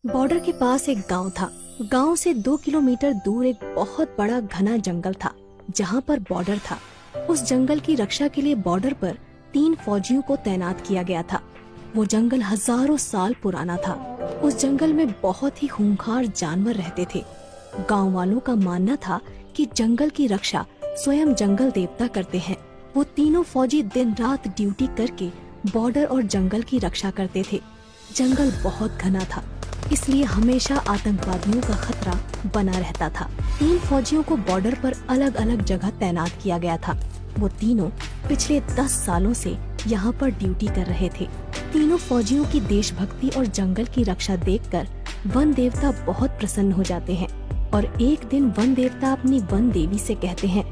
Border के पास एक गांव था। गांव से 2 किलोमीटर दूर एक बहुत बड़ा घना जंगल था जहां पर बॉर्डर था। उस जंगल की रक्षा के लिए बॉर्डर पर 3 फौजियों को तैनात किया गया था। वो जंगल हजारों साल पुराना था। उस जंगल में बहुत ही खूंखार जानवर रहते थे। गांव वालों का मानना था कि जंगल की रक्षा स्वयं जंगल देवता करते हैं। वो तीनों फौजी दिन रात ड्यूटी करके बॉर्डर और जंगल की रक्षा करते थे। जंगल बहुत घना था, इसलिए हमेशा आतंकवादियों का खतरा बना रहता था। 3 फौजियों को बॉर्डर पर अलग अलग जगह तैनात किया गया था। वो तीनों पिछले 10 सालों से यहाँ पर ड्यूटी कर रहे थे। तीनों फौजियों की देशभक्ति और जंगल की रक्षा देखकर वन देवता बहुत प्रसन्न हो जाते हैं। और एक दिन वन देवता अपनी वन देवी से कहते हैं,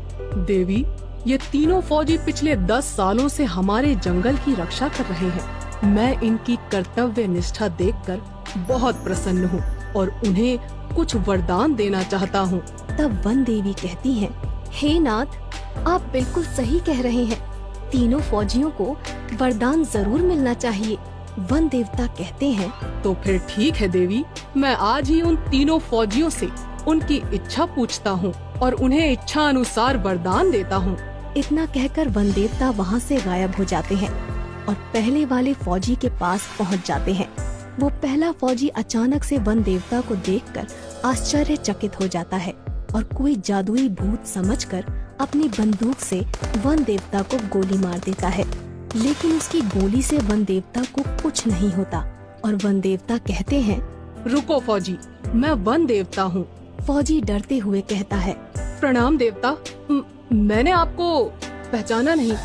देवी, ये तीनों फौजी पिछले 10 सालों से हमारे जंगल की रक्षा कर रहे हैं। मैं इनकी कर्तव्य निष्ठा देखकर बहुत प्रसन्न हूँ और उन्हें कुछ वरदान देना चाहता हूँ। तब वन देवी कहती हैं, हे नाथ, आप बिल्कुल सही कह रहे हैं। तीनों फौजियों को वरदान जरूर मिलना चाहिए। वन देवता कहते हैं, तो फिर ठीक है देवी, मैं आज ही उन तीनों फौजियों से उनकी इच्छा पूछता हूँ और उन्हें इच्छा अनुसार वरदान देता हूँ। इतना कहकर वन देवता वहाँ से गायब हो जाते हैं और पहले वाले फौजी के पास पहुँच जाते हैं। वो पहला फौजी अचानक से वन देवता को देखकर आश्चर्यचकित हो जाता है और कोई जादुई भूत समझकर अपनी बंदूक से वन देवता को गोली मार देता है। लेकिन उसकी गोली से वन देवता को कुछ नहीं होता और वन देवता कहते हैं, रुको फौजी, मैं वन देवता हूँ। फौजी डरते हुए कहता है, प्रणाम देवता, मैंने आपको पहचाना नहीं,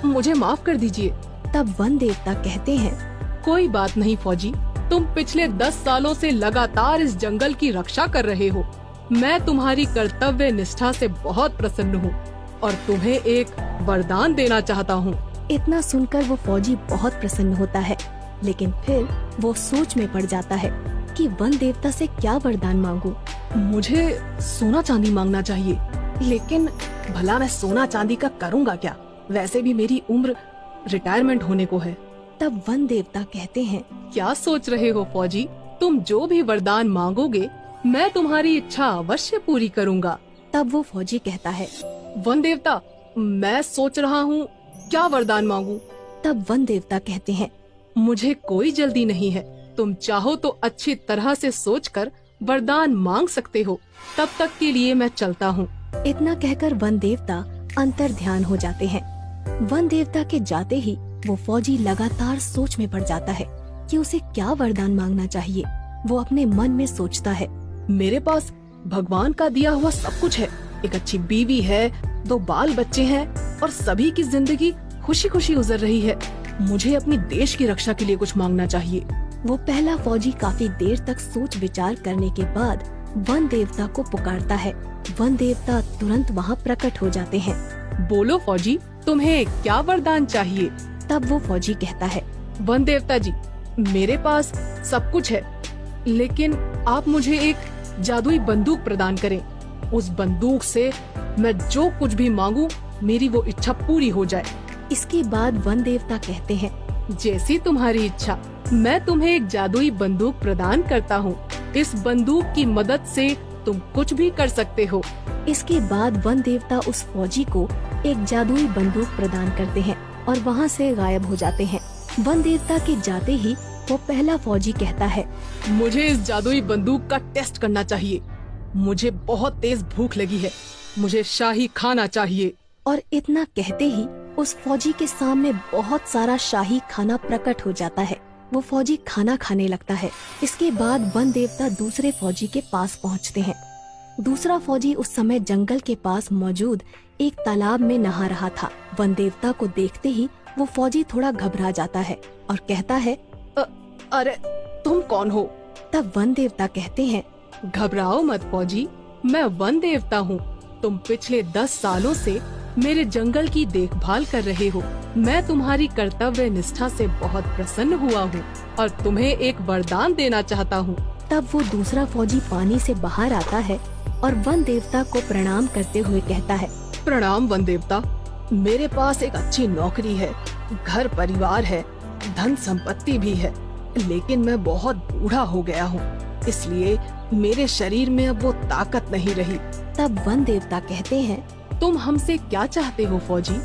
मुझे माफ कर दीजिए। तब वन देवता कहते हैं, कोई बात नहीं फौजी, तुम पिछले 10 सालों से लगातार इस जंगल की रक्षा कर रहे हो। मैं तुम्हारी कर्तव्य निष्ठा से बहुत प्रसन्न हूँ और तुम्हें एक वरदान देना चाहता हूँ। इतना सुनकर वो फौजी बहुत प्रसन्न होता है, लेकिन फिर वो सोच में पड़ जाता है कि वन देवता से क्या वरदान मांगूं। मुझे सोना चांदी मांगना चाहिए, लेकिन भला मैं सोना चांदी का करूँगा क्या? वैसे भी मेरी उम्र रिटायरमेंट होने को है। तब वन देवता कहते हैं, क्या सोच रहे हो फौजी? तुम जो भी वरदान मांगोगे मैं तुम्हारी इच्छा अवश्य पूरी करूँगा। तब वो फौजी कहता है, वन देवता, मैं सोच रहा हूँ क्या वरदान मांगू। तब वन देवता कहते हैं, मुझे कोई जल्दी नहीं है, तुम चाहो तो अच्छी तरह से सोचकर वरदान मांग सकते हो। तब तक के लिए मैं चलता हूँ। इतना कहकर वन देवता अंतर ध्यान हो जाते हैं। वन देवता के जाते ही वो फौजी लगातार सोच में पड़ जाता है कि उसे क्या वरदान मांगना चाहिए। वो अपने मन में सोचता है, मेरे पास भगवान का दिया हुआ सब कुछ है। एक अच्छी बीवी है, 2 बाल बच्चे हैं और सभी की जिंदगी खुशी खुशी गुजर रही है। मुझे अपनी देश की रक्षा के लिए कुछ मांगना चाहिए। वो पहला फौजी काफी देर तक सोच विचार करने के बाद वन देवता को पुकारता है। वन देवता तुरंत वहाँ प्रकट हो जाते हैं। बोलो फौजी, तुम्हें क्या वरदान चाहिए? तब वो फौजी कहता है, वन देवता जी, मेरे पास सब कुछ है, लेकिन आप मुझे एक जादुई बंदूक प्रदान करें। उस बंदूक से मैं जो कुछ भी मांगूं, मेरी वो इच्छा पूरी हो जाए। इसके बाद वन देवता कहते हैं, जैसी तुम्हारी इच्छा, मैं तुम्हें एक जादुई बंदूक प्रदान करता हूँ। इस बंदूक की मदद से तुम कुछ भी कर सकते हो। इसके बाद वन देवता उस फौजी को एक जादुई बंदूक प्रदान करते हैं और वहाँ से गायब हो जाते हैं। वन देवता के जाते ही वो पहला फौजी कहता है, मुझे इस जादुई बंदूक का टेस्ट करना चाहिए। मुझे बहुत तेज भूख लगी है, मुझे शाही खाना चाहिए। और इतना कहते ही उस फौजी के सामने बहुत सारा शाही खाना प्रकट हो जाता है। वो फौजी खाना खाने लगता है। इसके बाद वन देवता दूसरे फौजी के पास पहुंचते हैं। दूसरा फौजी उस समय जंगल के पास मौजूद एक तालाब में नहा रहा था। वन देवता को देखते ही वो फौजी थोड़ा घबरा जाता है और कहता है, अरे तुम कौन हो? तब वन देवता कहते हैं, घबराओ मत फौजी, मैं वन देवता हूँ। तुम पिछले 10 सालों से मेरे जंगल की देखभाल कर रहे हो। मैं तुम्हारी कर्तव्य निष्ठा से बहुत प्रसन्न हुआ हूँ और तुम्हें एक वरदान देना चाहता हूँ। तब वो दूसरा फौजी पानी से बाहर आता है और वन देवता को प्रणाम करते हुए कहता है, प्रणाम वन देवता, मेरे पास एक अच्छी नौकरी है, घर परिवार है, धन संपत्ति भी है, लेकिन मैं बहुत बूढ़ा हो गया हूँ। इसलिए मेरे शरीर में अब वो ताकत नहीं रही। तब वन देवता कहते हैं, तुम हमसे क्या चाहते हो फौजी?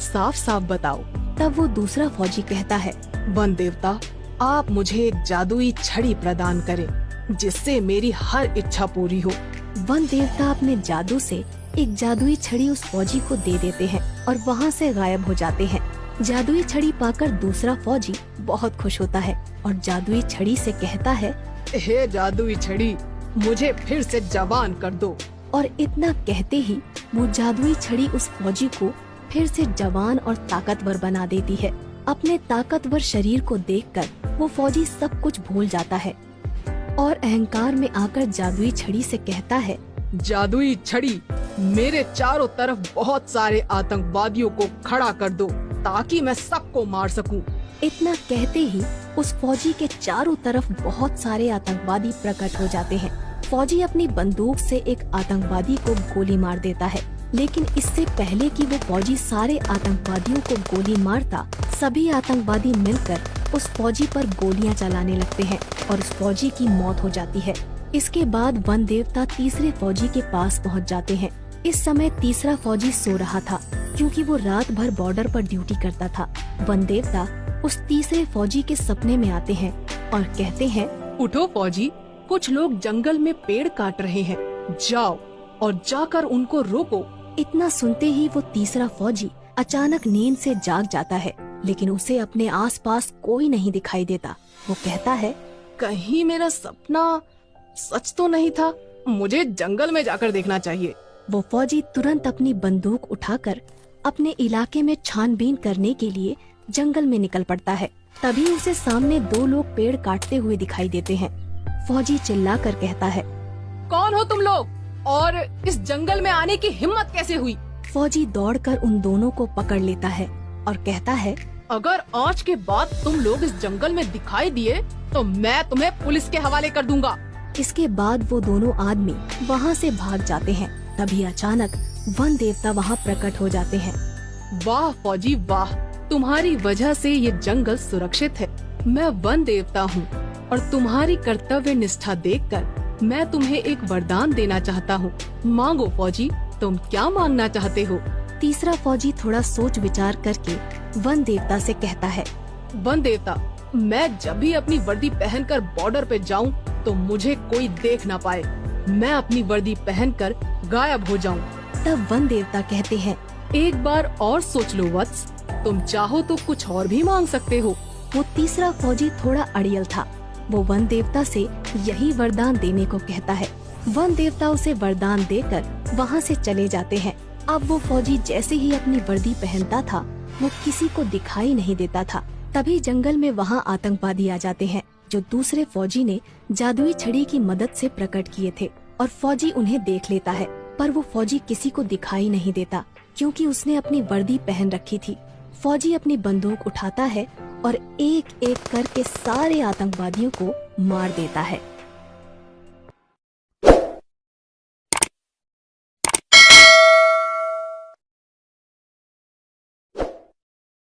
साफ साफ बताओ। तब वो दूसरा फौजी कहता है, वन देवता, आप मुझे एक जादुई छड़ी प्रदान करें जिससे मेरी हर इच्छा पूरी हो। वन देवता अपने जादू से एक जादुई छड़ी उस फौजी को दे देते हैं और वहाँ से गायब हो जाते हैं। जादुई छड़ी पाकर दूसरा फौजी बहुत खुश होता है और जादुई छड़ी से कहता है, हे जादुई छड़ी, मुझे फिर से जवान कर दो। और इतना कहते ही वो जादुई छड़ी उस फौजी को फिर से जवान और ताकतवर बना देती है। अपने ताकतवर शरीर को देखकर वो फौजी सब कुछ भूल जाता है और अहंकार में आकर जादुई छड़ी से कहता है, जादुई छड़ी, मेरे चारों तरफ बहुत सारे आतंकवादियों को खड़ा कर दो ताकि मैं सबको मार सकूं। इतना कहते ही उस फौजी के चारों तरफ बहुत सारे आतंकवादी प्रकट हो जाते हैं। फौजी अपनी बंदूक से एक आतंकवादी को गोली मार देता है, लेकिन इससे पहले कि वो फौजी सारे आतंकवादियों को गोली मारता, सभी आतंकवादी मिलकर उस फौजी पर गोलियां चलाने लगते हैं और उस फौजी की मौत हो जाती है। इसके बाद वन देवता तीसरे फौजी के पास पहुंच जाते हैं। इस समय तीसरा फौजी सो रहा था क्योंकि वो रात भर बॉर्डर पर ड्यूटी करता था। वन देवता उस तीसरे फौजी के सपने में आते हैं और कहते हैं, उठो फौजी, कुछ लोग जंगल में पेड़ काट रहे हैं, जाओ और जाकर उनको रोको। इतना सुनते ही वो तीसरा फौजी अचानक नींद से जाग जाता है, लेकिन उसे अपने आसपास कोई नहीं दिखाई देता। वो कहता है, कहीं मेरा सपना सच तो नहीं था, मुझे जंगल में जाकर देखना चाहिए। वो फौजी तुरंत अपनी बंदूक उठाकर अपने इलाके में छानबीन करने के लिए जंगल में निकल पड़ता है। तभी उसे सामने दो लोग पेड़ काटते हुए दिखाई देते हैं। फौजी चिल्लाकर कहता है, कौन हो तुम लोग और इस जंगल में आने की हिम्मत कैसे हुई? फौजी दौड़कर उन दोनों को पकड़ लेता है और कहता है, अगर आज के बाद तुम लोग इस जंगल में दिखाई दिए तो मैं तुम्हें पुलिस के हवाले कर दूंगा। इसके बाद वो दोनों आदमी वहाँ से भाग जाते हैं। तभी अचानक वन देवता वहाँ प्रकट हो जाते हैं। वाह फौजी वाह, तुम्हारी वजह से ये जंगल सुरक्षित है। मैं वन देवता हूँ और तुम्हारी कर्तव्य निष्ठा देखकर मैं तुम्हें एक वरदान देना चाहता हूँ। मांगो फौजी, तुम क्या मांगना चाहते हो? तीसरा फौजी थोड़ा सोच विचार करके वन देवता से कहता है, वन देवता, मैं जब भी अपनी वर्दी पहनकर बॉर्डर पे जाऊं तो मुझे कोई देख ना पाए। मैं अपनी वर्दी पहनकर गायब हो जाऊं। तब वन देवता कहते हैं, एक बार और सोच लो वत्स, तुम चाहो तो कुछ और भी मांग सकते हो। वो तीसरा फौजी थोड़ा अड़ियल था। वो वन देवता से यही वरदान देने को कहता है। वन देवता उसे वरदान देकर वहाँ से चले जाते हैं। अब वो फौजी जैसे ही अपनी वर्दी पहनता था, वो किसी को दिखाई नहीं देता था। तभी जंगल में वहाँ आतंकवादी आ जाते हैं, जो दूसरे फौजी ने जादुई छड़ी की मदद से प्रकट किए थे, और फौजी उन्हें देख लेता है। पर वो फौजी किसी को दिखाई नहीं देता क्योंकि उसने अपनी वर्दी पहन रखी थी। फौजी अपनी बंदूक उठाता है और एक एक करके सारे आतंकवादियों को मार देता है।